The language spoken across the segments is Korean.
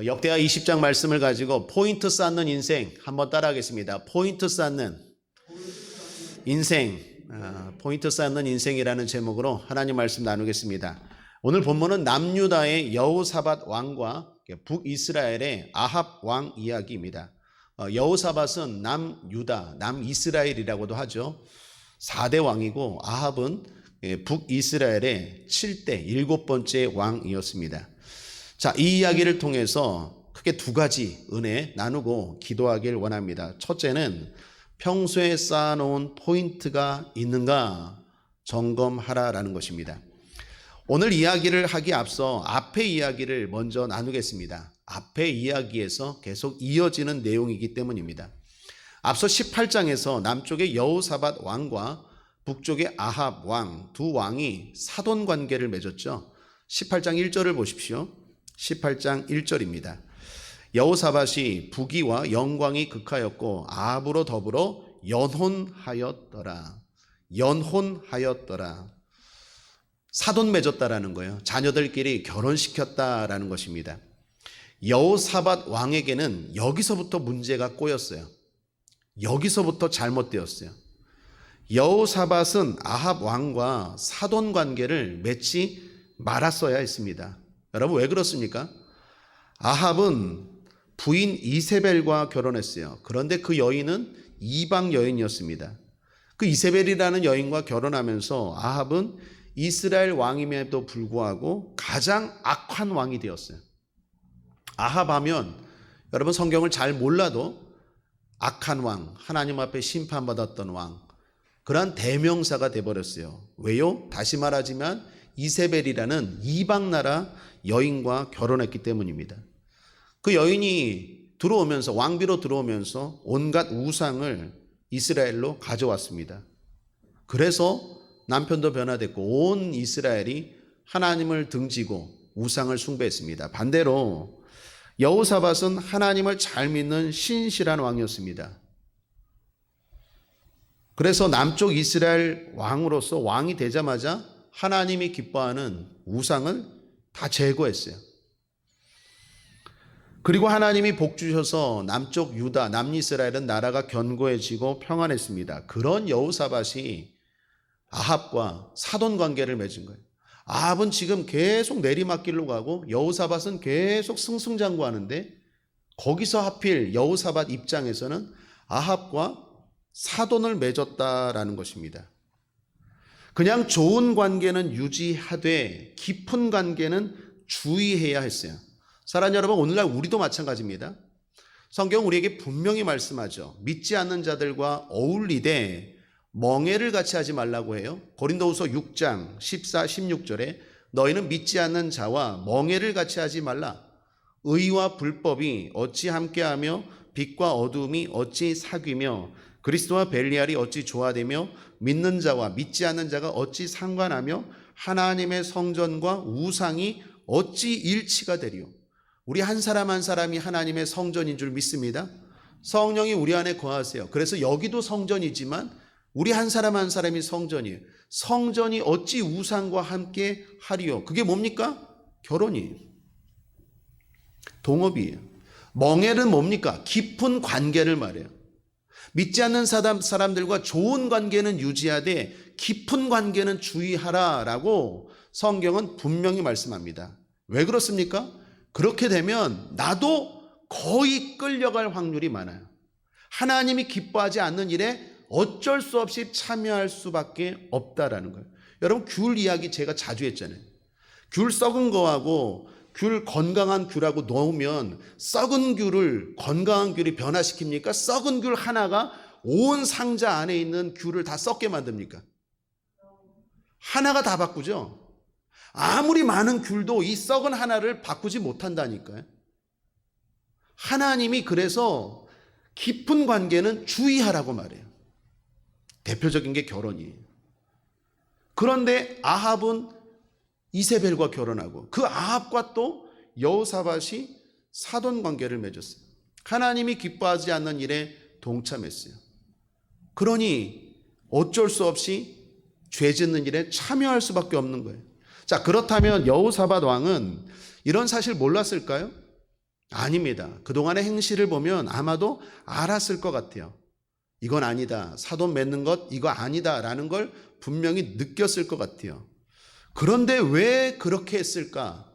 역대하 20장 말씀을 가지고 포인트 쌓는 인생 한번 따라하겠습니다. 포인트 쌓는 인생, 포인트 쌓는 인생이라는 제목으로 하나님 말씀 나누겠습니다. 오늘 본문은 남유다의 여호사밧 왕과 북이스라엘의 아합 왕 이야기입니다. 여호사밧은 남유다, 남이스라엘이라고도 하죠. 4대 왕이고 아합은 북이스라엘의 7대 7번째 왕이었습니다. 자, 이 이야기를 통해서 크게 두 가지 은혜 나누고 기도하길 원합니다. 첫째는 평소에 쌓아놓은 포인트가 있는가 점검하라라는 것입니다. 오늘 이야기를 하기 앞서 앞의 이야기를 먼저 나누겠습니다. 앞의 이야기에서 계속 이어지는 내용이기 때문입니다. 앞서 18장에서 남쪽의 여호사밧 왕과 북쪽의 아합 왕 두 왕이 사돈 관계를 맺었죠. 18장 1절을 보십시오. 18장 1절입니다. 여호사밧이 부귀와 영광이 극하였고 아합으로 더불어 연혼하였더라. 연혼하였더라. 사돈 맺었다라는 거예요. 자녀들끼리 결혼시켰다라는 것입니다. 여호사밧 왕에게는 여기서부터 문제가 꼬였어요. 여기서부터 잘못되었어요. 여호사밧은 아합 왕과 사돈 관계를 맺지 말았어야 했습니다. 여러분 왜 그렇습니까? 아합은 부인 이세벨과 결혼했어요. 그런데 그 여인은 이방 여인이었습니다. 그 이세벨이라는 여인과 결혼하면서 아합은 이스라엘 왕임에도 불구하고 가장 악한 왕이 되었어요. 아합 하면 여러분 성경을 잘 몰라도 악한 왕, 하나님 앞에 심판받았던 왕, 그러한 대명사가 되어버렸어요. 왜요? 다시 말하지만 이세벨이라는 이방 나라 여인과 결혼했기 때문입니다. 그 여인이 들어오면서 왕비로 들어오면서 온갖 우상을 이스라엘로 가져왔습니다. 그래서 남편도 변화됐고 온 이스라엘이 하나님을 등지고 우상을 숭배했습니다. 반대로 여호사밧은 하나님을 잘 믿는 신실한 왕이었습니다. 그래서 남쪽 이스라엘 왕으로서 왕이 되자마자 하나님이 기뻐하는 우상을 다 제거했어요. 그리고 하나님이 복 주셔서 남쪽 유다, 남이스라엘은 나라가 견고해지고 평안했습니다. 그런 여호사밧이 아합과 사돈 관계를 맺은 거예요. 아합은 지금 계속 내리막길로 가고 여호사밧은 계속 승승장구하는데 거기서 하필 여호사밧 입장에서는 아합과 사돈을 맺었다라는 것입니다. 그냥 좋은 관계는 유지하되 깊은 관계는 주의해야 했어요. 사랑하는 여러분, 오늘날 우리도 마찬가지입니다. 성경은 우리에게 분명히 말씀하죠. 믿지 않는 자들과 어울리되 멍에를 같이 하지 말라고 해요. 고린도후서 6장 14, 16절에 너희는 믿지 않는 자와 멍에를 같이 하지 말라. 의와 불법이 어찌 함께하며 빛과 어두움이 어찌 사귀며 그리스도와 벨리알이 어찌 조화되며 믿는 자와 믿지 않는 자가 어찌 상관하며 하나님의 성전과 우상이 어찌 일치가 되리요. 우리 한 사람 한 사람이 하나님의 성전인 줄 믿습니다. 성령이 우리 안에 거하세요. 그래서 여기도 성전이지만 우리 한 사람 한 사람이 성전이에요. 성전이 어찌 우상과 함께 하리요. 그게 뭡니까? 결혼이에요. 동업이에요. 멍에는 뭡니까? 깊은 관계를 말해요. 믿지 않는 사람들과 좋은 관계는 유지하되 깊은 관계는 주의하라라고 성경은 분명히 말씀합니다. 왜 그렇습니까? 그렇게 되면 나도 거의 끌려갈 확률이 많아요. 하나님이 기뻐하지 않는 일에 어쩔 수 없이 참여할 수밖에 없다라는 거예요. 여러분 귤 이야기 제가 자주 했잖아요. 귤 썩은 거하고 귤 건강한 귤하고 넣으면 썩은 귤을 건강한 귤이 변화시킵니까? 썩은 귤 하나가 온 상자 안에 있는 귤을 다 썩게 만듭니까? 하나가 다 바꾸죠. 아무리 많은 귤도 이 썩은 하나를 바꾸지 못한다니까요. 하나님이 그래서 깊은 관계는 주의하라고 말해요. 대표적인 게 결혼이에요. 그런데 아합은 이세벨과 결혼하고 그 아합과 또 여호사밧이 사돈 관계를 맺었어요. 하나님이 기뻐하지 않는 일에 동참했어요. 그러니 어쩔 수 없이 죄 짓는 일에 참여할 수밖에 없는 거예요. 자, 그렇다면 여호사밧 왕은 이런 사실 몰랐을까요? 아닙니다. 그동안의 행실을 보면 아마도 알았을 것 같아요. 이건 아니다. 사돈 맺는 것 이거 아니다 라는 걸 분명히 느꼈을 것 같아요. 그런데 왜 그렇게 했을까?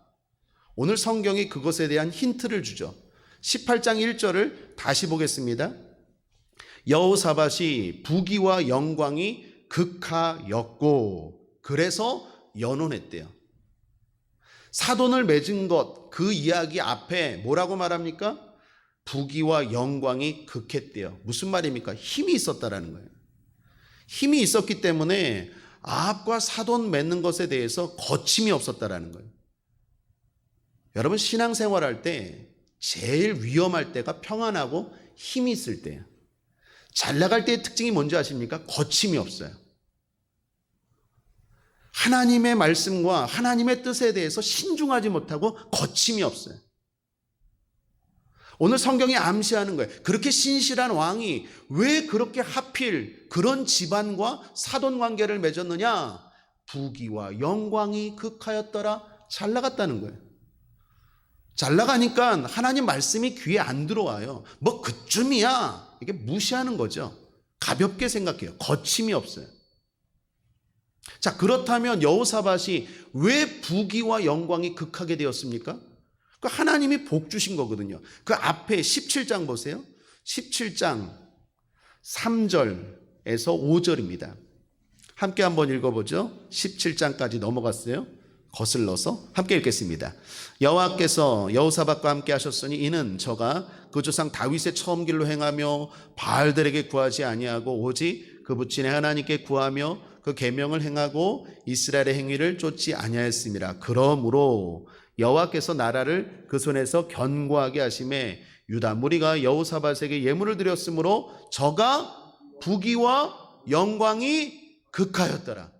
오늘 성경이 그것에 대한 힌트를 주죠. 18장 1절을 다시 보겠습니다. 여호사밧이 부귀와 영광이 극하였고 그래서 연혼했대요. 사돈을 맺은 것, 그 이야기 앞에 뭐라고 말합니까? 부귀와 영광이 극했대요. 무슨 말입니까? 힘이 있었다라는 거예요. 힘이 있었기 때문에 아합과 사돈 맺는 것에 대해서 거침이 없었다라는 거예요. 여러분 신앙생활할 때 제일 위험할 때가 평안하고 힘이 있을 때예요. 잘 나갈 때의 특징이 뭔지 아십니까? 거침이 없어요. 하나님의 말씀과 하나님의 뜻에 대해서 신중하지 못하고 거침이 없어요. 오늘 성경이 암시하는 거예요. 그렇게 신실한 왕이 왜 그렇게 하필 그런 집안과 사돈 관계를 맺었느냐? 부귀와 영광이 극하였더라. 잘 나갔다는 거예요. 잘 나가니까 하나님 말씀이 귀에 안 들어와요. 뭐 그쯤이야. 이게 무시하는 거죠. 가볍게 생각해요. 거침이 없어요. 자, 그렇다면 여호사밧이 왜 부귀와 영광이 극하게 되었습니까? 그 하나님이 복 주신 거거든요. 그 앞에 17장 보세요. 17장 3절에서 5절입니다. 함께 한번 읽어보죠. 17장까지 넘어갔어요. 거슬러서 함께 읽겠습니다. 여호와께서 여호사밧과 함께 하셨으니 이는 저가 그 조상 다윗의 처음 길로 행하며 바알들에게 구하지 아니하고 오직 그 부친의 하나님께 구하며 그 계명을 행하고 이스라엘의 행위를 쫓지 아니하였습니다. 그러므로 여호와께서 나라를 그 손에서 견고하게 하심에 유다 무리가 여호사밧에게 예물을 드렸으므로 저가 부귀와 영광이 극하였더라.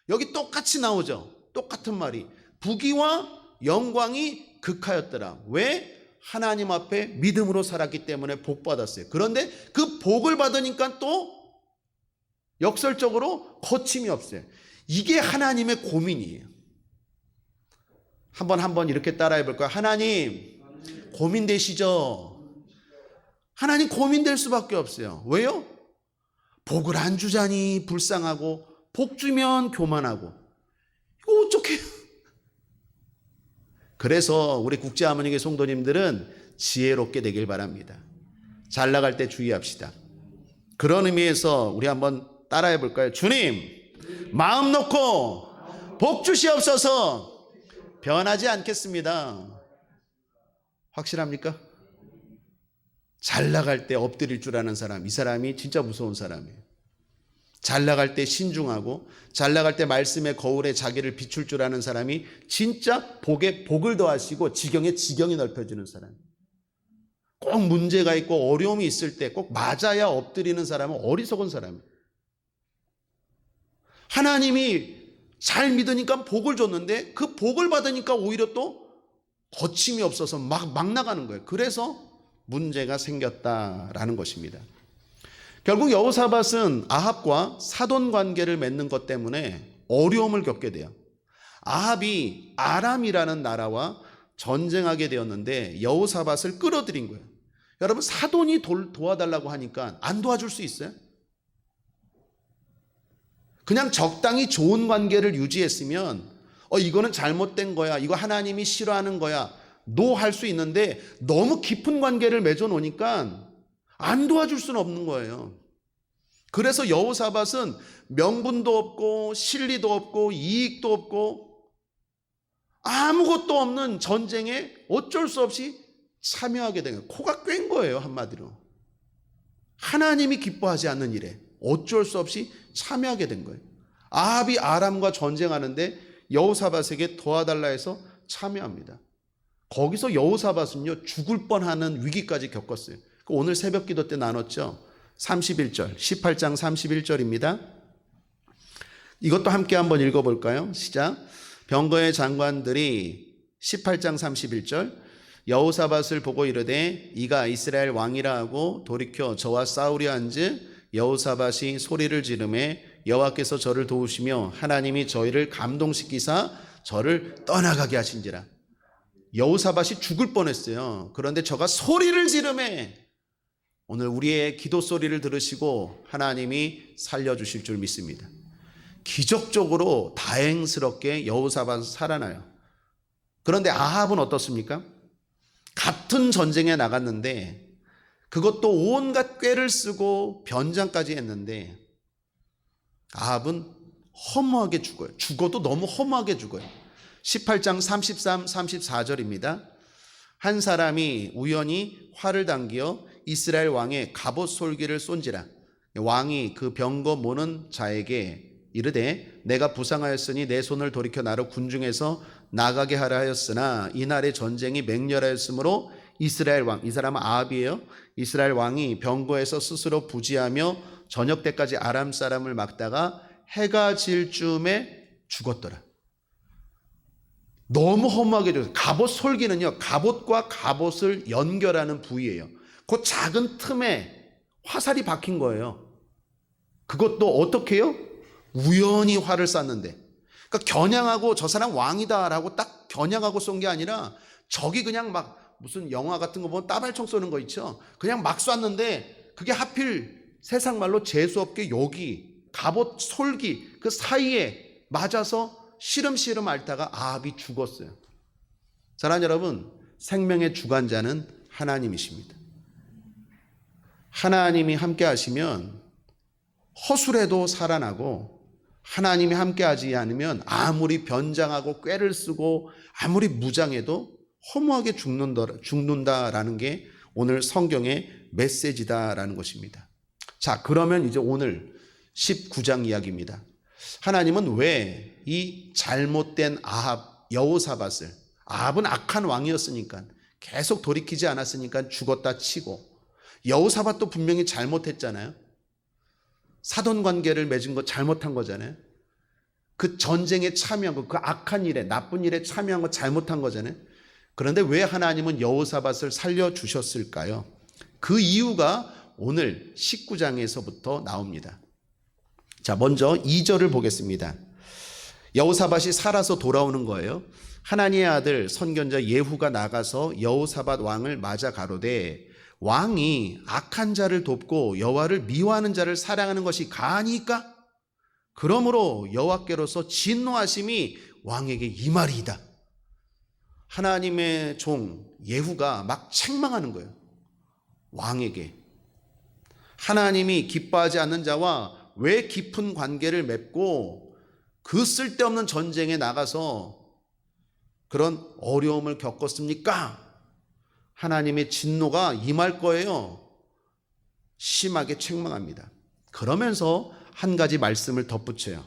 여기 똑같이 나오죠. 똑같은 말이 부귀와 영광이 극하였더라. 왜? 하나님 앞에 믿음으로 살았기 때문에 복 받았어요. 그런데 그 복을 받으니까 또 역설적으로 거침이 없어요. 이게 하나님의 고민이에요. 한번 이렇게 따라해 볼까요? 하나님 고민되시죠? 하나님 고민될 수밖에 없어요. 왜요? 복을 안 주자니 불쌍하고 복 주면 교만하고 이거 어떡해요? 그래서 우리 국제하모니교 성도님들은 지혜롭게 되길 바랍니다. 잘 나갈 때 주의합시다. 그런 의미에서 우리 한번 따라해 볼까요? 주님 마음 놓고 복 주시옵소서. 변하지 않겠습니다. 확실합니까? 잘 나갈 때 엎드릴 줄 아는 사람, 이 사람이 진짜 무서운 사람이에요. 잘 나갈 때 신중하고 잘 나갈 때 말씀의 거울에 자기를 비출 줄 아는 사람이 진짜 복에 복을 더하시고 지경에 지경이 넓혀지는 사람. 꼭 문제가 있고 어려움이 있을 때 꼭 맞아야 엎드리는 사람은 어리석은 사람이에요. 하나님이 잘 믿으니까 복을 줬는데 그 복을 받으니까 오히려 또 거침이 없어서 막 나가는 거예요. 그래서 문제가 생겼다라는 것입니다. 결국 여호사밧은 아합과 사돈 관계를 맺는 것 때문에 어려움을 겪게 돼요. 아합이 아람이라는 나라와 전쟁하게 되었는데 여호사밧을 끌어들인 거예요. 여러분 사돈이 도와달라고 하니까 안 도와줄 수 있어요? 그냥 적당히 좋은 관계를 유지했으면 이거는 잘못된 거야. 이거 하나님이 싫어하는 거야. 노 할 수 있는데 너무 깊은 관계를 맺어 놓으니까 안 도와줄 수는 없는 거예요. 그래서 여호사밧은 명분도 없고 실리도 없고 이익도 없고 아무것도 없는 전쟁에 어쩔 수 없이 참여하게 된 거예요. 코가 꽹 거예요, 한마디로. 하나님이 기뻐하지 않는 일에 어쩔 수 없이 참여하게 된 거예요. 아합이 아람과 전쟁하는데 여호사밧에게 도와달라 해서 참여합니다. 거기서 여호사밧은요 죽을 뻔하는 위기까지 겪었어요. 오늘 새벽 기도 때 나눴죠. 31절 18장 31절입니다. 이것도 함께 한번 읽어볼까요? 시작. 병거의 장관들이 18장 31절 여호사밧을 보고 이르되 이가 이스라엘 왕이라 하고 돌이켜 저와 싸우려 한즉 여호사밧이 소리를 지르매 여호와께서 저를 도우시며 하나님이 저희를 감동시키사 저를 떠나가게 하신지라. 여호사밧이 죽을 뻔했어요. 그런데 저가 소리를 지르매 오늘 우리의 기도 소리를 들으시고 하나님이 살려주실 줄 믿습니다. 기적적으로 다행스럽게 여호사밧은 살아나요. 그런데 아합은 어떻습니까? 같은 전쟁에 나갔는데 그것도 온갖 꾀를 쓰고 변장까지 했는데 아합은 허무하게 죽어요. 죽어도 너무 허무하게 죽어요. 18장 33, 34절입니다. 한 사람이 우연히 활을 당겨 이스라엘 왕의 갑옷 솔기를 쏜지라. 왕이 그 병거 모는 자에게 이르되 내가 부상하였으니 내 손을 돌이켜 나로 군중에서 나가게 하라 하였으나 이날의 전쟁이 맹렬하였으므로 이스라엘 왕, 이 사람은 아합이에요. 이스라엘 왕이 병거에서 스스로 부지하며 저녁 때까지 아람 사람을 막다가 해가 질 쯤에 죽었더라. 너무 허무하게 죽었어요. 갑옷 솔기는요, 갑옷과 갑옷을 연결하는 부위예요. 그 작은 틈에 화살이 박힌 거예요. 그것도 어떻게 해요? 우연히 활을 쐈는데, 그러니까 겨냥하고 저 사람 왕이다라고 딱 겨냥하고 쏜 게 아니라 적이 그냥 막 무슨 영화 같은 거 보면 따발총 쏘는 거 있죠. 그냥 막 쐈는데 그게 하필 세상 말로 재수없게 여기 갑옷 솔기 그 사이에 맞아서 시름시름 앓다가 아합이 죽었어요. 사랑하는 여러분, 생명의 주관자는 하나님이십니다. 하나님이 함께 하시면 허술해도 살아나고 하나님이 함께하지 않으면 아무리 변장하고 꾀를 쓰고 아무리 무장해도 허무하게 죽는다라는 게 오늘 성경의 메시지다라는 것입니다. 자, 그러면 이제 오늘 19장 이야기입니다. 하나님은 왜 이 잘못된 아합, 여호사밧을, 아합은 악한 왕이었으니까 계속 돌이키지 않았으니까 죽었다 치고, 여호사밧도 분명히 잘못했잖아요. 사돈관계를 맺은 거 잘못한 거잖아요. 그 전쟁에 참여한 거, 그 악한 일에, 나쁜 일에 참여한 거 잘못한 거잖아요. 그런데 왜 하나님은 여호사밧을 살려주셨을까요? 그 이유가 오늘 19장에서부터 나옵니다. 자, 먼저 2절을 보겠습니다. 여호사밧이 살아서 돌아오는 거예요. 하나니의 아들 선견자 예후가 나가서 여호사밧 왕을 맞아 가로되 왕이 악한 자를 돕고 여호와를 미워하는 자를 사랑하는 것이 가하니까? 그러므로 여호와께로서 진노하심이 왕에게 임하리이다. 하나님의 종 예후가 막 책망하는 거예요. 왕에게. 하나님이 기뻐하지 않는 자와 왜 깊은 관계를 맺고 그 쓸데없는 전쟁에 나가서 그런 어려움을 겪었습니까? 하나님의 진노가 임할 거예요. 심하게 책망합니다. 그러면서 한 가지 말씀을 덧붙여요.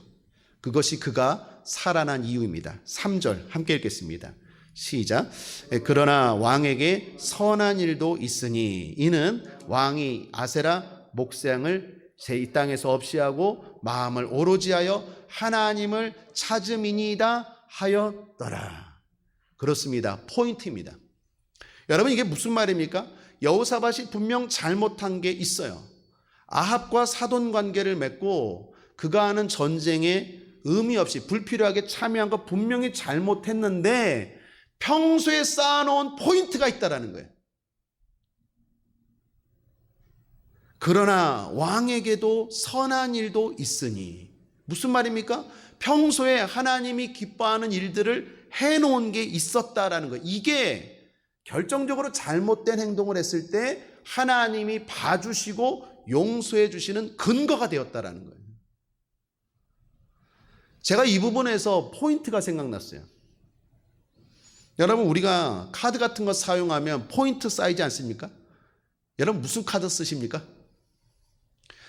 그것이 그가 살아난 이유입니다. 3절 함께 읽겠습니다. 시작. 그러나 왕에게 선한 일도 있으니 이는 왕이 아세라 목상을 이 땅에서 없이 하고 마음을 오로지 하여 하나님을 찾음이니이다 하였더라. 그렇습니다. 포인트입니다. 여러분, 이게 무슨 말입니까? 여호사밧이 분명 잘못한 게 있어요. 아합과 사돈 관계를 맺고 그가 하는 전쟁에 의미 없이 불필요하게 참여한 거 분명히 잘못했는데 평소에 쌓아놓은 포인트가 있다라는 거예요. 그러나 왕에게도 선한 일도 있으니, 무슨 말입니까? 평소에 하나님이 기뻐하는 일들을 해놓은 게 있었다라는 거예요. 이게 결정적으로 잘못된 행동을 했을 때 하나님이 봐주시고 용서해 주시는 근거가 되었다라는 거예요. 제가 이 부분에서 포인트가 생각났어요. 여러분, 우리가 카드 같은 거 사용하면 포인트 쌓이지 않습니까? 여러분, 무슨 카드 쓰십니까?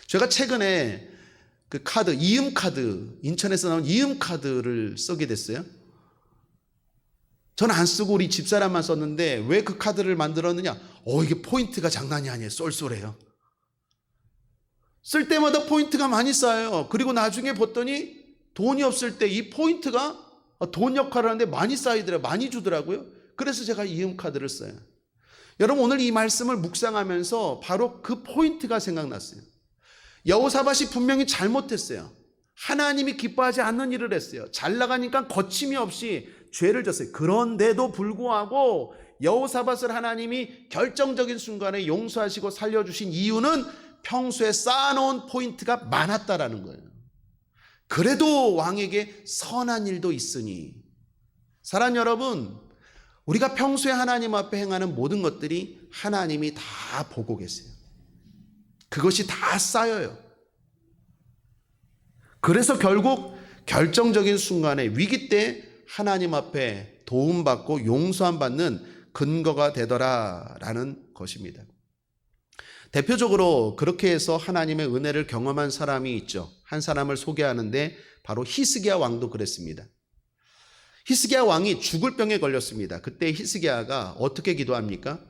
제가 최근에 그 카드, 이음카드, 인천에서 나온 이음카드를 쓰게 됐어요. 저는 안 쓰고 우리 집사람만 썼는데 왜 그 카드를 만들었느냐? 이게 포인트가 장난이 아니에요. 쏠쏠해요. 쓸 때마다 포인트가 많이 쌓여요. 그리고 나중에 봤더니 돈이 없을 때 이 포인트가 돈 역할을 하는데 많이 쌓이더라고요. 많이 주더라고요. 그래서 제가 이음카드를 써요. 여러분, 오늘 이 말씀을 묵상하면서 바로 그 포인트가 생각났어요. 여호사밧이 분명히 잘못했어요. 하나님이 기뻐하지 않는 일을 했어요. 잘 나가니까 거침이 없이 죄를 졌어요. 그런데도 불구하고 여호사밧을 하나님이 결정적인 순간에 용서하시고 살려주신 이유는 평소에 쌓아놓은 포인트가 많았다라는 거예요. 그래도 왕에게 선한 일도 있으니. 사랑하는 여러분, 우리가 평소에 하나님 앞에 행하는 모든 것들이 하나님이 다 보고 계세요. 그것이 다 쌓여요. 그래서 결국 결정적인 순간에, 위기 때 하나님 앞에 도움받고 용서함 받는 근거가 되더라라는 것입니다. 대표적으로 그렇게 해서 하나님의 은혜를 경험한 사람이 있죠. 한 사람을 소개하는데 바로 히스기야 왕도 그랬습니다. 히스기야 왕이 죽을 병에 걸렸습니다. 그때 히스기야가 어떻게 기도합니까?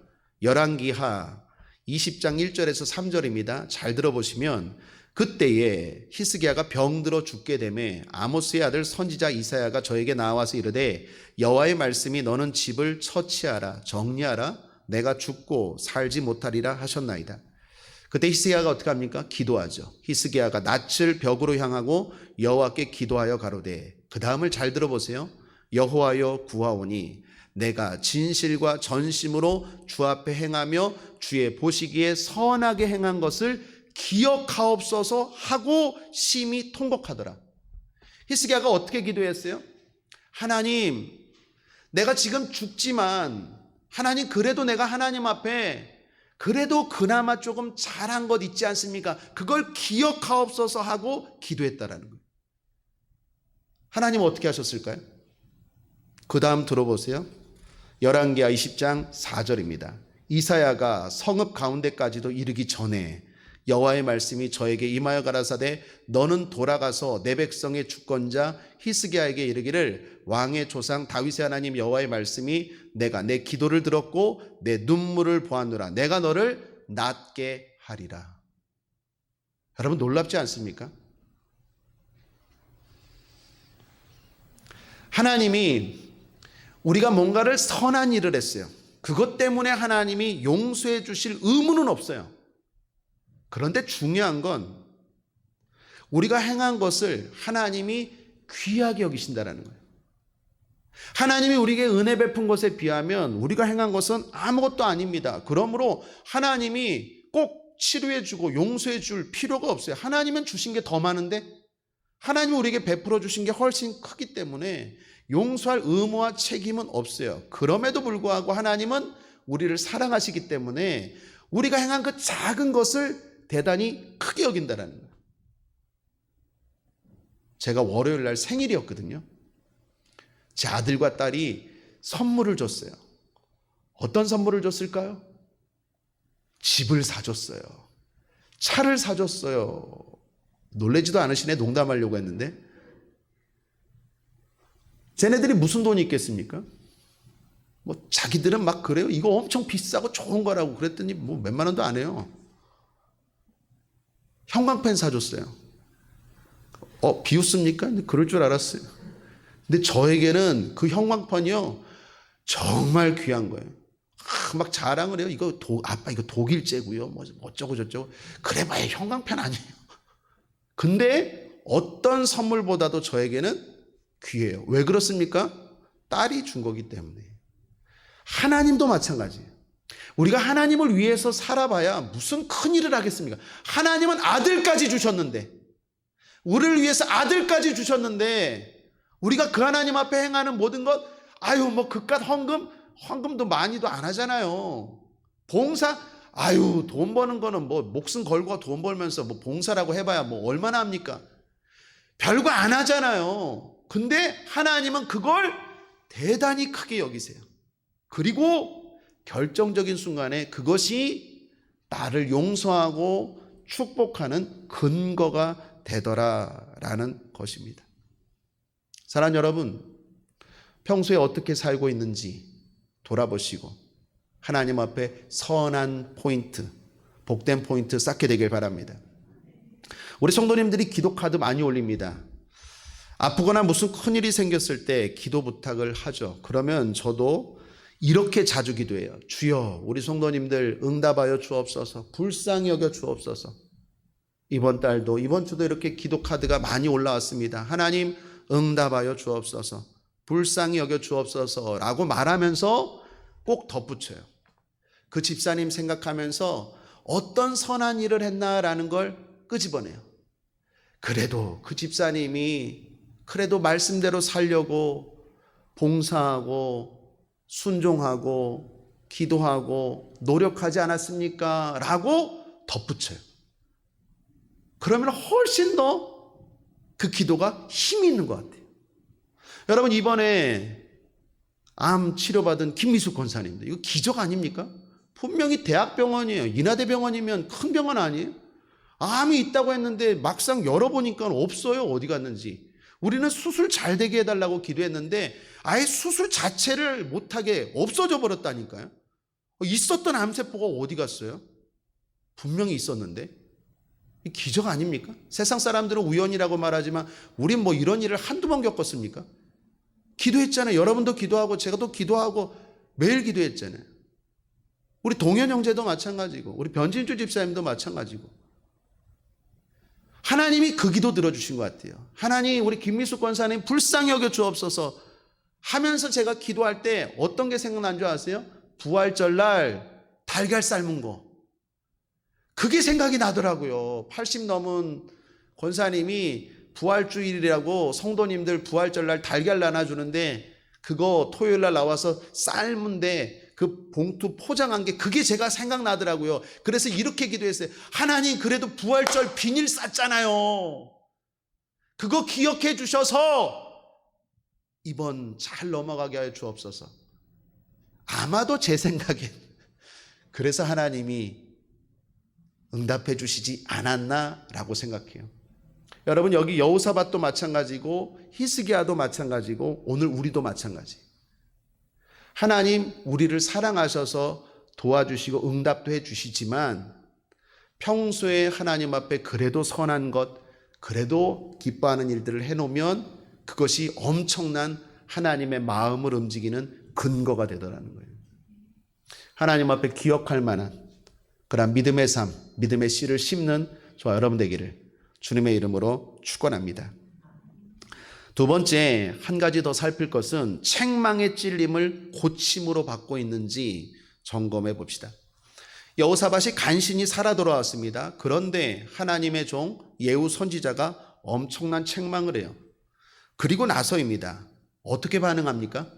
열왕기하 20장 1절에서 3절입니다. 잘 들어보시면, 그때에 히스기야가 병들어 죽게 되매 아모스의 아들 선지자 이사야가 저에게 나와서 이르되, 여호와의 말씀이 너는 집을 처치하라, 정리하라, 내가 죽고 살지 못하리라 하셨나이다. 그때 히스기야가 어떻게 합니까? 기도하죠. 히스기야가 낯을 벽으로 향하고 여호와께 기도하여 가로되, 그 다음을 잘 들어보세요. 여호와여 구하오니 내가 진실과 전심으로 주 앞에 행하며 주의 보시기에 선하게 행한 것을 기억하옵소서 하고 심히 통곡하더라. 히스기야가 어떻게 기도했어요? 하나님, 내가 지금 죽지만 하나님, 그래도 내가 하나님 앞에 그래도 그나마 조금 잘한 것 있지 않습니까? 그걸 기억하옵소서 하고 기도했다라는 거예요. 하나님 어떻게 하셨을까요? 그 다음 들어보세요. 열왕기하 20장 4절입니다. 이사야가 성읍 가운데까지도 이르기 전에 여호와의 말씀이 저에게 임하여 가라사대, 너는 돌아가서 내 백성의 주권자 히스기야에게 이르기를, 왕의 조상 다윗의 하나님 여호와의 말씀이 내가 내 기도를 들었고 내 눈물을 보았노라. 내가 너를 낫게 하리라. 여러분, 놀랍지 않습니까? 하나님이 우리가 뭔가를 선한 일을 했어요. 그것 때문에 하나님이 용서해 주실 의무는 없어요. 그런데 중요한 건 우리가 행한 것을 하나님이 귀하게 여기신다는 거예요. 하나님이 우리에게 은혜 베푼 것에 비하면 우리가 행한 것은 아무것도 아닙니다. 그러므로 하나님이 꼭 치료해 주고 용서해 줄 필요가 없어요. 하나님은 주신 게 더 많은데, 하나님이 우리에게 베풀어 주신 게 훨씬 크기 때문에 용서할 의무와 책임은 없어요. 그럼에도 불구하고 하나님은 우리를 사랑하시기 때문에 우리가 행한 그 작은 것을 대단히 크게 여긴다는 거예요. 제가 월요일 날 생일이었거든요. 제 아들과 딸이 선물을 줬어요. 어떤 선물을 줬을까요? 집을 사줬어요. 차를 사줬어요. 놀라지도 않으시네. 농담하려고 했는데. 쟤네들이 무슨 돈이 있겠습니까? 뭐 자기들은 막 그래요. 이거 엄청 비싸고 좋은 거라고 그랬더니 뭐 몇만 원도 안 해요. 형광펜 사줬어요. 비웃습니까? 그럴 줄 알았어요. 근데 저에게는 그 형광펜이요, 정말 귀한 거예요. 막 자랑을 해요. 이거 아빠 이거 독일제고요. 뭐 어쩌고 저쩌고. 그래봐야 형광펜 아니에요. 근데 어떤 선물보다도 저에게는 귀해요. 왜 그렇습니까? 딸이 준 거기 때문에. 하나님도 마찬가지예요. 우리가 하나님을 위해서 살아봐야 무슨 큰 일을 하겠습니까? 하나님은 아들까지 주셨는데, 우리를 위해서 아들까지 주셨는데, 우리가 그 하나님 앞에 행하는 모든 것, 뭐 그깟 헌금도 많이도 안 하잖아요. 봉사, 돈 버는 거는 뭐 목숨 걸고 돈 벌면서 뭐 봉사라고 해봐야 뭐 얼마나 합니까? 별거 안 하잖아요. 근데 하나님은 그걸 대단히 크게 여기세요. 그리고 결정적인 순간에 그것이 나를 용서하고 축복하는 근거가 되더라라는 것입니다. 사랑하는 여러분, 평소에 어떻게 살고 있는지 돌아보시고 하나님 앞에 선한 포인트, 복된 포인트 쌓게 되길 바랍니다. 우리 성도님들이 기도 카드 많이 올립니다. 아프거나 무슨 큰일이 생겼을 때 기도 부탁을 하죠. 그러면 저도 이렇게 자주 기도해요. 주여, 우리 성도님들 응답하여 주옵소서, 불쌍히 여겨 주옵소서. 이번 달도 이번 주도 이렇게 기도 카드가 많이 올라왔습니다. 하나님 응답하여 주옵소서, 불쌍히 여겨 주옵소서라고 말하면서 꼭 덧붙여요. 그 집사님 생각하면서 어떤 선한 일을 했나라는 걸 끄집어내요. 그래도 그 집사님이 그래도 말씀대로 살려고 봉사하고 순종하고 기도하고 노력하지 않았습니까? 라고 덧붙여요. 그러면 훨씬 더 그 기도가 힘이 있는 것 같아요. 여러분, 이번에 암 치료받은 김미숙 권사님들, 이거 기적 아닙니까? 분명히 대학병원이에요. 인하대병원이면 큰 병원 아니에요? 암이 있다고 했는데 막상 열어보니까 없어요. 어디 갔는지. 우리는 수술 잘 되게 해달라고 기도했는데 아예 수술 자체를 못하게 없어져 버렸다니까요. 있었던 암세포가 어디 갔어요? 분명히 있었는데. 기적 아닙니까? 세상 사람들은 우연이라고 말하지만 우린 뭐 이런 일을 한두 번 겪었습니까? 기도했잖아요. 여러분도 기도하고 제가도 기도하고 매일 기도했잖아요. 우리 동현 형제도 마찬가지고 우리 변진주 집사님도 마찬가지고. 하나님이 그 기도 들어주신 것 같아요. 하나님, 우리 김미숙 권사님 불쌍히 여겨 주옵소서 하면서 제가 기도할 때 어떤 게 생각난 줄 아세요? 부활절 날 달걀 삶은 거. 그게 생각이 나더라고요. 80 넘은 권사님이 부활주일이라고 성도님들 부활절 날 달걀 나눠주는데 그거 토요일 날 나와서 삶은데 그 봉투 포장한 게 그게 제가 생각나더라고요. 그래서 이렇게 기도했어요. 하나님, 그래도 부활절 비닐 쌌잖아요. 그거 기억해 주셔서 이번 잘 넘어가게 하여 주옵소서. 아마도 제 생각엔 그래서 하나님이 응답해 주시지 않았나라고 생각해요. 여러분, 여기 여호사밧도 마찬가지고 히스기야도 마찬가지고 오늘 우리도 마찬가지. 하나님 우리를 사랑하셔서 도와주시고 응답도 해주시지만 평소에 하나님 앞에 그래도 선한 것, 그래도 기뻐하는 일들을 해놓으면 그것이 엄청난 하나님의 마음을 움직이는 근거가 되더라는 거예요. 하나님 앞에 기억할 만한 그런 믿음의 삶, 믿음의 씨를 심는 저와 여러분 되기를 주님의 이름으로 축원합니다. 두 번째, 한 가지 더 살필 것은 책망의 찔림을 고침으로 받고 있는지 점검해 봅시다. 여호사밧이 간신히 살아 돌아왔습니다. 그런데 하나님의 종 예후 선지자가 엄청난 책망을 해요. 그리고 나서입니다. 어떻게 반응합니까?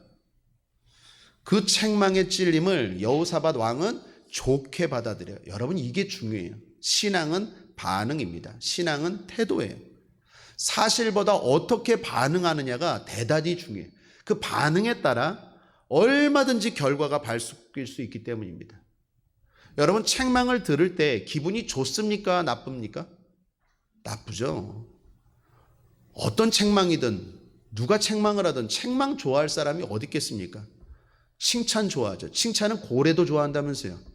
그 책망의 찔림을 여호사밧 왕은 좋게 받아들여요. 여러분, 이게 중요해요. 신앙은 반응입니다. 신앙은 태도예요. 사실보다 어떻게 반응하느냐가 대단히 중요해요. 그 반응에 따라 얼마든지 결과가 바뀔 수 있기 때문입니다. 여러분, 책망을 들을 때 기분이 좋습니까? 나쁩니까? 나쁘죠. 어떤 책망이든 누가 책망을 하든 책망 좋아할 사람이 어디 있겠습니까? 칭찬 좋아하죠. 칭찬은 고래도 좋아한다면서요.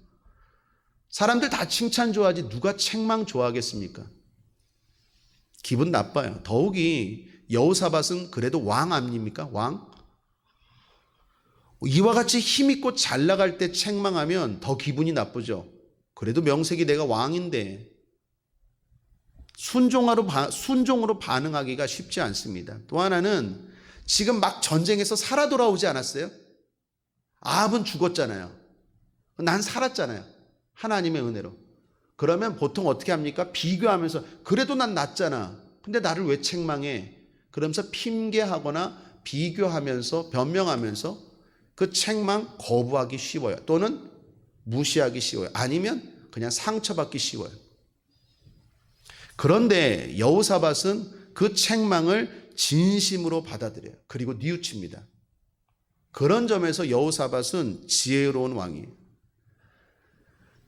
사람들 다 칭찬 좋아하지 누가 책망 좋아하겠습니까? 기분 나빠요. 더욱이 여호사밧은 그래도 왕 아닙니까? 왕? 이와 같이 힘있고 잘 나갈 때 책망하면 더 기분이 나쁘죠. 그래도 명색이 내가 왕인데 순종으로 반응하기가 쉽지 않습니다. 또 하나는 지금 막 전쟁에서 살아 돌아오지 않았어요? 아합은 죽었잖아요. 난 살았잖아요. 하나님의 은혜로. 그러면 보통 어떻게 합니까? 비교하면서 그래도 난 낫잖아. 근데 나를 왜 책망해? 그러면서 핑계하거나 비교하면서 변명하면서 그 책망 거부하기 쉬워요. 또는 무시하기 쉬워요. 아니면 그냥 상처받기 쉬워요. 그런데 여호사밧은 그 책망을 진심으로 받아들여요. 그리고 뉘우칩니다. 그런 점에서 여호사밧은 지혜로운 왕이에요.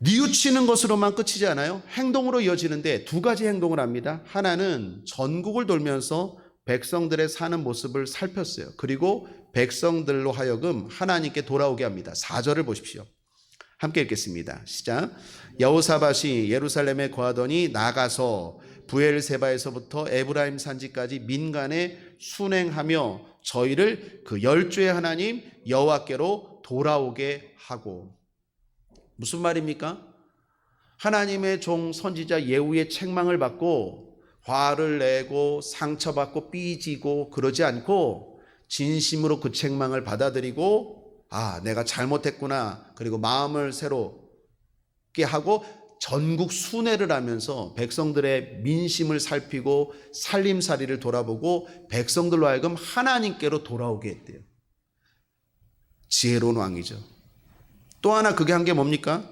뉘우치는 것으로만 끝이지 않아요. 행동으로 이어지는데 두 가지 행동을 합니다. 하나는 전국을 돌면서 백성들의 사는 모습을 살폈어요. 그리고 백성들로 하여금 하나님께 돌아오게 합니다. 4절을 보십시오. 함께 읽겠습니다. 시작. 여호사밧이 예루살렘에 거하더니 나가서 부엘세바에서부터 에브라임 산지까지 민간에 순행하며 저희를 그 열주의 하나님 여호와께로 돌아오게 하고. 무슨 말입니까? 하나님의 종 선지자 예후의 책망을 받고 화를 내고 상처받고 삐지고 그러지 않고 진심으로 그 책망을 받아들이고 내가 잘못했구나. 그리고 마음을 새롭게 하고 전국 순회를 하면서 백성들의 민심을 살피고 살림살이를 돌아보고 백성들로 하여금 하나님께로 돌아오게 했대요. 지혜로운 왕이죠. 또 하나 그게 한 게 뭡니까?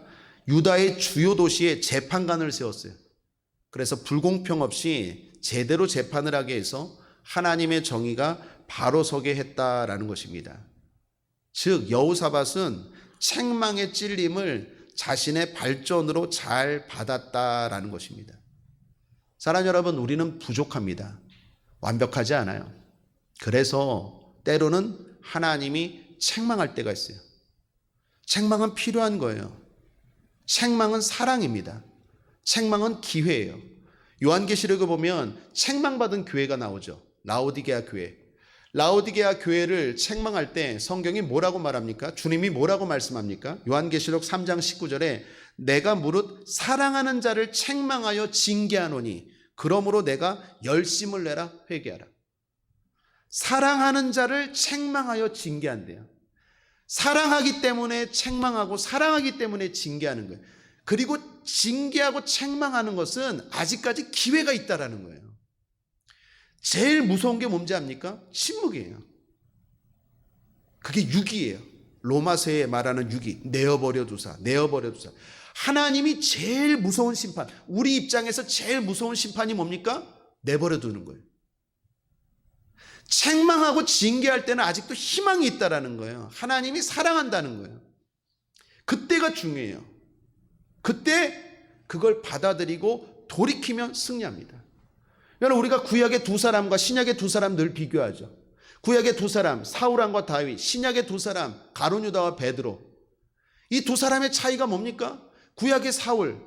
유다의 주요 도시에 재판관을 세웠어요. 그래서 불공평 없이 제대로 재판을 하게 해서 하나님의 정의가 바로 서게 했다라는 것입니다. 즉 여호사밧은 책망의 찔림을 자신의 발전으로 잘 받았다라는 것입니다. 사랑하는 여러분, 우리는 부족합니다. 완벽하지 않아요. 그래서 때로는 하나님이 책망할 때가 있어요. 책망은 필요한 거예요. 책망은 사랑입니다. 책망은 기회예요. 요한계시록에 보면 책망받은 교회가 나오죠. 라오디게아 교회. 라오디게아 교회를 책망할 때 성경이 뭐라고 말합니까? 주님이 뭐라고 말씀합니까? 요한계시록 3장 19절에 내가 무릇 사랑하는 자를 책망하여 징계하노니 그러므로 내가 열심을 내라 회개하라. 사랑하는 자를 책망하여 징계한대요. 사랑하기 때문에 책망하고 사랑하기 때문에 징계하는 거예요. 그리고 징계하고 책망하는 것은 아직까지 기회가 있다라는 거예요. 제일 무서운 게 뭔지 압니까? 침묵이에요. 그게 유기예요. 로마서에 말하는 유기. 내어버려 두사. 하나님이 제일 무서운 심판, 우리 입장에서 제일 무서운 심판이 뭡니까? 내버려 두는 거예요. 책망하고 징계할 때는 아직도 희망이 있다라는 거예요. 하나님이 사랑한다는 거예요. 그때가 중요해요. 그때 그걸 받아들이고 돌이키면 승리합니다. 여러분, 우리가 구약의 두 사람과 신약의 두 사람 늘 비교하죠. 구약의 두 사람 사울왕과 다윗, 신약의 두 사람 가룟 유다와 베드로. 이 두 사람의 차이가 뭡니까? 구약의 사울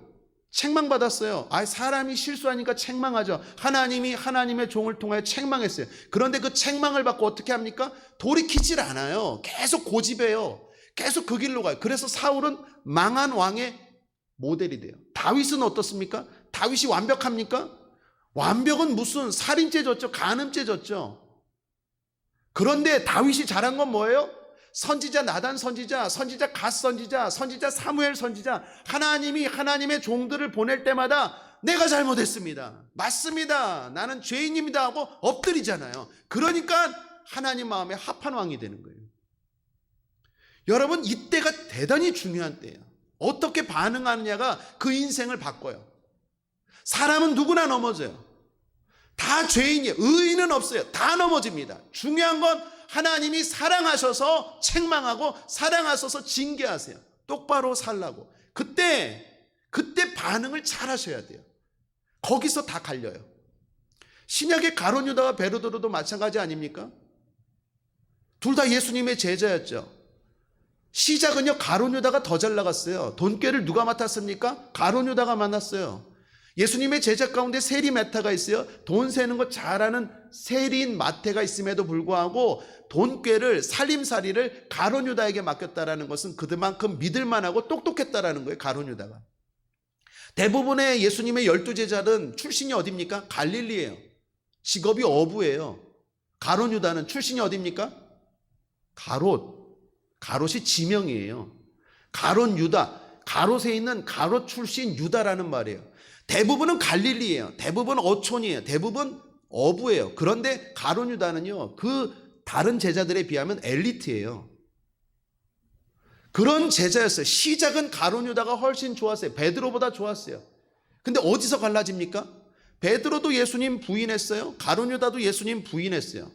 책망받았어요. 사람이 실수하니까 책망하죠. 하나님이 하나님의 종을 통하여 책망했어요. 그런데 그 책망을 받고 어떻게 합니까? 돌이키질 않아요. 계속 고집해요. 계속 그 길로 가요. 그래서 사울은 망한 왕의 모델이 돼요. 다윗은 어떻습니까? 다윗이 완벽합니까? 완벽은 무슨 살인죄 졌죠. 간음죄 졌죠. 그런데 다윗이 잘한 건 뭐예요? 선지자 나단 선지자, 선지자 갓 선지자, 선지자 사무엘 선지자, 하나님이 하나님의 종들을 보낼 때마다 내가 잘못했습니다. 맞습니다. 나는 죄인입니다 하고 엎드리잖아요. 그러니까 하나님 마음에 합한 왕이 되는 거예요. 여러분, 이때가 대단히 중요한 때예요. 어떻게 반응하느냐가 그 인생을 바꿔요. 사람은 누구나 넘어져요. 다 죄인이에요. 의인은 없어요. 다 넘어집니다. 중요한 건 하나님이 사랑하셔서 책망하고 사랑하셔서 징계하세요. 똑바로 살라고. 그때 반응을 잘 하셔야 돼요. 거기서 다 갈려요. 신약의 가룟 유다와 베드로도 마찬가지 아닙니까? 둘 다 예수님의 제자였죠. 시작은요, 가룟 유다가 더 잘 나갔어요. 돈꾀를 누가 맡았습니까? 가룟 유다가 만났어요. 예수님의 제자 가운데 세리 마태가 있어요. 돈 세는 거 잘하는 세리인 마태가 있음에도 불구하고 돈꾀를, 살림살이를 가룟 유다에게 맡겼다라는 것은 그만큼 믿을만하고 똑똑했다라는 거예요. 가룟 유다가. 대부분의 예수님의 12제자는 출신이 어디입니까? 갈릴리예요. 직업이 어부예요. 가룟 유다는 출신이 어디입니까? 가롯이 지명이에요. 가롯 유다, 가롯에 있는 가롯 출신 유다라는 말이에요. 대부분은 갈릴리예요. 대부분 어촌이에요. 대부분 어부예요. 그런데 가룟 유다는요, 그 다른 제자들에 비하면 엘리트예요. 그런 제자였어요. 시작은 가룟 유다가 훨씬 좋았어요. 베드로보다 좋았어요. 근데 어디서 갈라집니까? 베드로도 예수님 부인했어요. 가룟 유다도 예수님 부인했어요.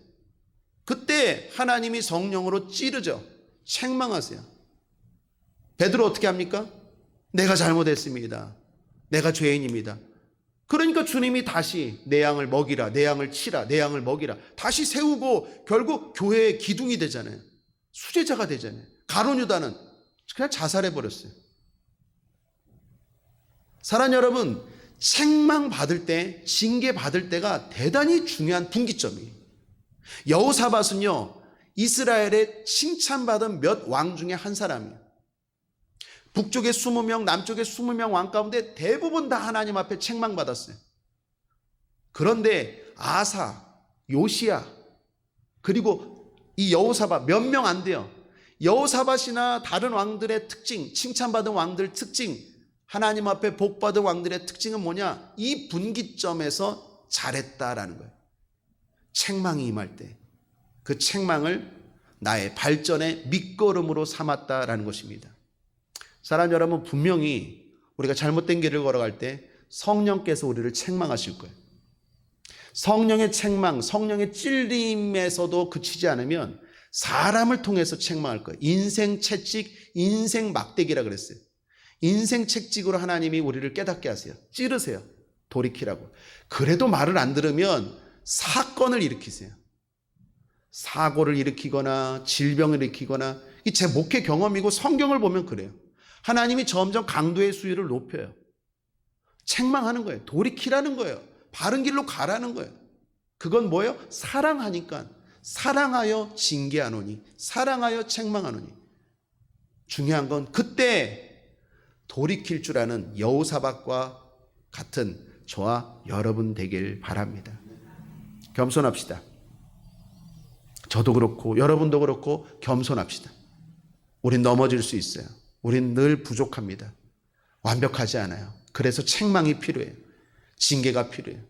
그때 하나님이 성령으로 찌르죠. 책망하세요. 베드로 어떻게 합니까? 내가 잘못했습니다. 내가 죄인입니다. 그러니까 주님이 다시 내 양을 먹이라, 내 양을 치라, 내 양을 먹이라 다시 세우고 결국 교회의 기둥이 되잖아요. 수제자가 되잖아요. 가룟 유다는 그냥 자살해버렸어요. 사랑하는 여러분, 책망받을 때, 징계받을 때가 대단히 중요한 분기점이에요. 여호사밧은요, 이스라엘의 칭찬받은 몇 왕 중에 한 사람이에요. 북쪽에 20명, 남쪽에 20명 왕 가운데 대부분 다 하나님 앞에 책망받았어요. 그런데 아사, 요시야, 그리고 이 여호사밧 몇 명 안 돼요. 여호사밧이나 다른 왕들의 특징, 칭찬받은 왕들 특징, 하나님 앞에 복받은 왕들의 특징은 뭐냐? 이 분기점에서 잘했다라는 거예요. 책망이 임할 때 그 책망을 나의 발전의 밑거름으로 삼았다라는 것입니다. 사랑 여러분, 분명히 우리가 잘못된 길을 걸어갈 때 성령께서 우리를 책망하실 거예요. 성령의 책망, 성령의 찔림에서도 그치지 않으면 사람을 통해서 책망할 거예요. 인생 채찍, 인생 막대기라 그랬어요. 인생 채찍으로 하나님이 우리를 깨닫게 하세요. 찌르세요. 돌이키라고. 그래도 말을 안 들으면 사건을 일으키세요. 사고를 일으키거나 질병을 일으키거나, 이 제 목회 경험이고 성경을 보면 그래요. 하나님이 점점 강도의 수위를 높여요. 책망하는 거예요. 돌이키라는 거예요. 바른 길로 가라는 거예요. 그건 뭐예요? 사랑하니까. 사랑하여 징계하노니, 사랑하여 책망하노니. 중요한 건 그때 돌이킬 줄 아는 여호사밧과 같은 저와 여러분 되길 바랍니다. 겸손합시다. 저도 그렇고 여러분도 그렇고 겸손합시다. 우린 넘어질 수 있어요. 우린 늘 부족합니다. 완벽하지 않아요. 그래서 책망이 필요해요. 징계가 필요해요.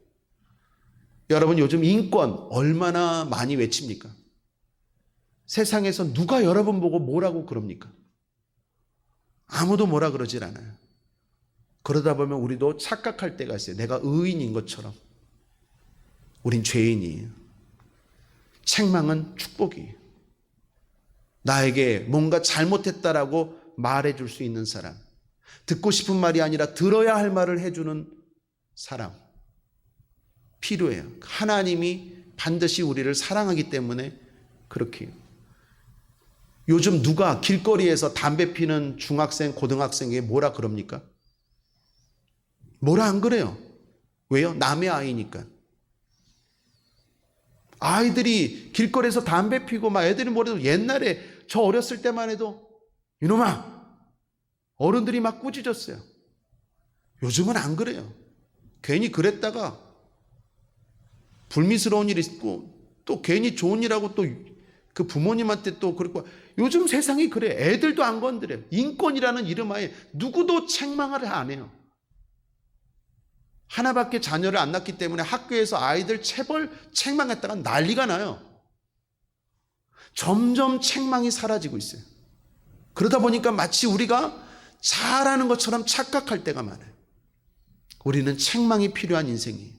여러분, 요즘 인권 얼마나 많이 외칩니까? 세상에서 누가 여러분 보고 뭐라고 그럽니까? 아무도 뭐라 그러질 않아요. 그러다 보면 우리도 착각할 때가 있어요. 내가 의인인 것처럼. 우린 죄인이에요. 책망은 축복이에요. 나에게 뭔가 잘못했다라고 말해줄 수 있는 사람, 듣고 싶은 말이 아니라 들어야 할 말을 해주는 사람 필요해요. 하나님이 반드시 우리를 사랑하기 때문에 그렇게 해요. 요즘 누가 길거리에서 담배 피는 중학생, 고등학생에게 뭐라 그럽니까? 뭐라 안 그래요. 왜요? 남의 아이니까. 아이들이 길거리에서 담배 피고 막 애들이 뭐래도, 옛날에 저 어렸을 때만 해도 이놈아, 어른들이 막 꾸짖었어요. 요즘은 안 그래요. 괜히 그랬다가 불미스러운 일 있고 또 괜히 좋은 일하고 또 그 부모님한테 또 그렇고, 요즘 세상이 그래. 애들도 안 건드려요. 인권이라는 이름하에 누구도 책망을 안 해요. 하나밖에 자녀를 안 낳기 때문에 학교에서 아이들 체벌 책망했다가 난리가 나요. 점점 책망이 사라지고 있어요. 그러다 보니까 마치 우리가 잘하는 것처럼 착각할 때가 많아요. 우리는 책망이 필요한 인생이에요.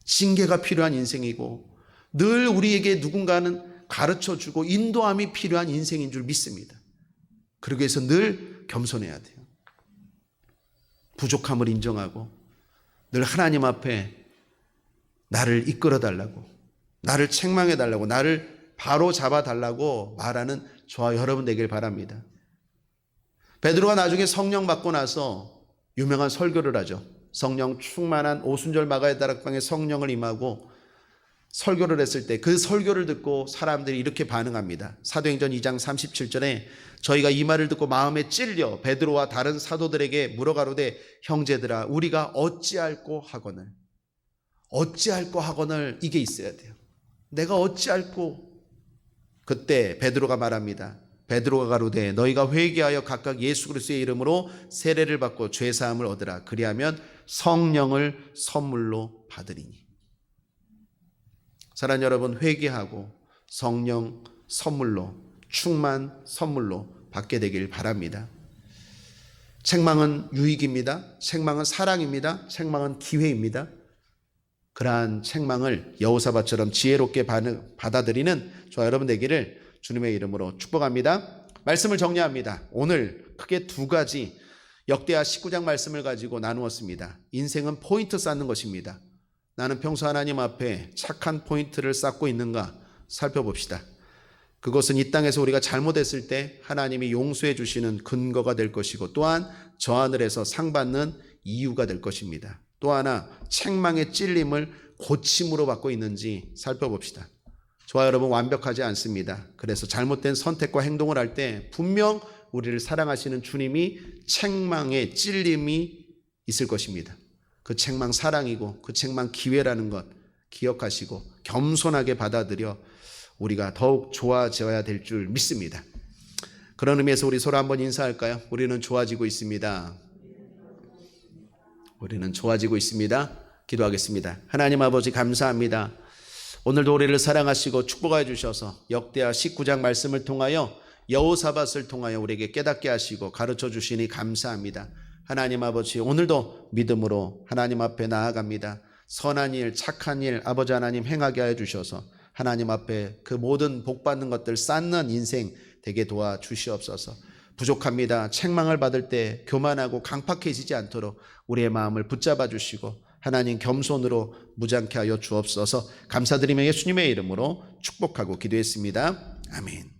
징계가 필요한 인생이고, 늘 우리에게 누군가는 가르쳐주고 인도함이 필요한 인생인 줄 믿습니다. 그러기 위해서 늘 겸손해야 돼요. 부족함을 인정하고 늘 하나님 앞에 나를 이끌어 달라고, 나를 책망해 달라고, 나를 바로 잡아 달라고 말하는 저와 여러분 되길 바랍니다. 베드로가 나중에 성령 받고 나서 유명한 설교를 하죠. 성령 충만한 오순절 마가의 다락방에 성령을 임하고 설교를 했을 때 그 설교를 듣고 사람들이 이렇게 반응합니다. 사도행전 2장 37절에 저희가 이 말을 듣고 마음에 찔려 베드로와 다른 사도들에게 물어가로되 형제들아 우리가 어찌할꼬 하거늘. 어찌할꼬 하거늘, 이게 있어야 돼요. 내가 어찌할꼬. 그때 베드로가 말합니다. 베드로가 가로되 너희가 회개하여 각각 예수 그리스도의 이름으로 세례를 받고 죄 사함을 얻으라. 그리하면 성령을 선물로 받으리니. 사랑하는 여러분, 회개하고 성령 선물로, 충만 선물로 받게 되길 바랍니다. 책망은 유익입니다. 책망은 사랑입니다. 책망은 기회입니다. 그러한 책망을 여호사밧처럼 지혜롭게 받아들이는 저와 여러분 되기를 주님의 이름으로 축복합니다. 말씀을 정리합니다. 오늘 크게 두 가지 역대하 19장 말씀을 가지고 나누었습니다. 인생은 포인트 쌓는 것입니다. 나는 평소 하나님 앞에 착한 포인트를 쌓고 있는가 살펴봅시다. 그것은 이 땅에서 우리가 잘못했을 때 하나님이 용서해 주시는 근거가 될 것이고, 또한 저 하늘에서 상 받는 이유가 될 것입니다. 또 하나, 책망의 찔림을 고침으로 받고 있는지 살펴봅시다. 저와 여러분 완벽하지 않습니다. 그래서 잘못된 선택과 행동을 할 때 분명 우리를 사랑하시는 주님이 책망의 찔림이 있을 것입니다. 그 책망 사랑이고 그 책망 기회라는 것 기억하시고 겸손하게 받아들여 우리가 더욱 좋아져야 될 줄 믿습니다. 그런 의미에서 우리 서로 한번 인사할까요? 우리는 좋아지고 있습니다. 우리는 좋아지고 있습니다. 기도하겠습니다. 하나님 아버지 감사합니다. 오늘도 우리를 사랑하시고 축복해 주셔서 역대하 19장 말씀을 통하여 여호사밧을 통하여 우리에게 깨닫게 하시고 가르쳐 주시니 감사합니다. 하나님 아버지 오늘도 믿음으로 하나님 앞에 나아갑니다. 선한 일, 착한 일 아버지 하나님 행하게 하여 주셔서 하나님 앞에 그 모든 복받는 것들 쌓는 인생 되게 도와주시옵소서. 부족합니다. 책망을 받을 때 교만하고 강팍해지지 않도록 우리의 마음을 붙잡아 주시고 하나님 겸손으로 무장케 하여 주옵소서. 감사드리며 예수님의 이름으로 축복하고 기도했습니다. 아멘.